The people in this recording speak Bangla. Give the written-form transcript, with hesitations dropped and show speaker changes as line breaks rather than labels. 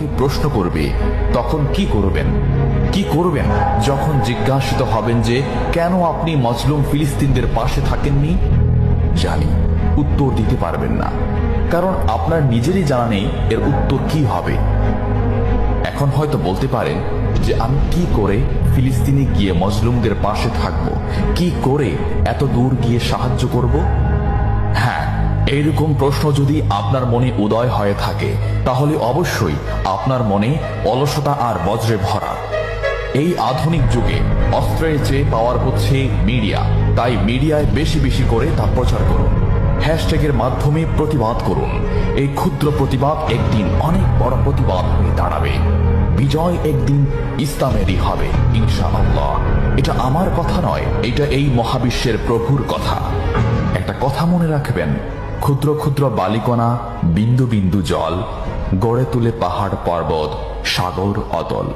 আপনাকে প্রশ্ন করবে, তখন কি করবেন? কি করবেন যখন জিজ্ঞাসিত হবেন যে কেন আপনি মজলুম ফিলিস্তিনদের পাশে থাকেননি? জানি উত্তর দিতে পারবেন না, কারণ আপনার নিজেরই জানা নেই এর উত্তর কি হবে। এখন হয়তো বলতে পারেন যে আমি কি করে ফিলিস্তিনে গিয়ে মজলুমদের পাশে থাকব, কি করে এত দূর গিয়ে সাহায্য করব? হ্যাঁ, এইরকম প্রশ্ন যদি আপনার মনে উদয় হয়ে থাকে, তাহলে অবশ্যই আপনার মনে অলসতা আর বজ্রে ভরা। এই আধুনিক যুগে অস্ত্রের চেয়ে পাওয়ার হচ্ছে মিডিয়া, তাই মিডিয়ায় বেশি বেশি করে তা প্রচার করুন। হ্যাশট্যাগের মাধ্যমে প্রতিবাদ করুন। এই ক্ষুদ্র প্রতিবাদ একদিন অনেক বড় প্রতিবাদ হয়ে দাঁড়াবে। বিজয় একদিন ইসলামেরই হবে ইনশাআল্লাহ। এটা আমার কথা নয়, এটা এই মহাবিশ্বের প্রভুর কথা। একটা কথা মনে রাখবেন, ক্ষুদ্র ক্ষুদ্র বালিকণা, বিন্দু বিন্দু জল গড়ে তুলে পাহাড় পর্বত, সাগর অতল।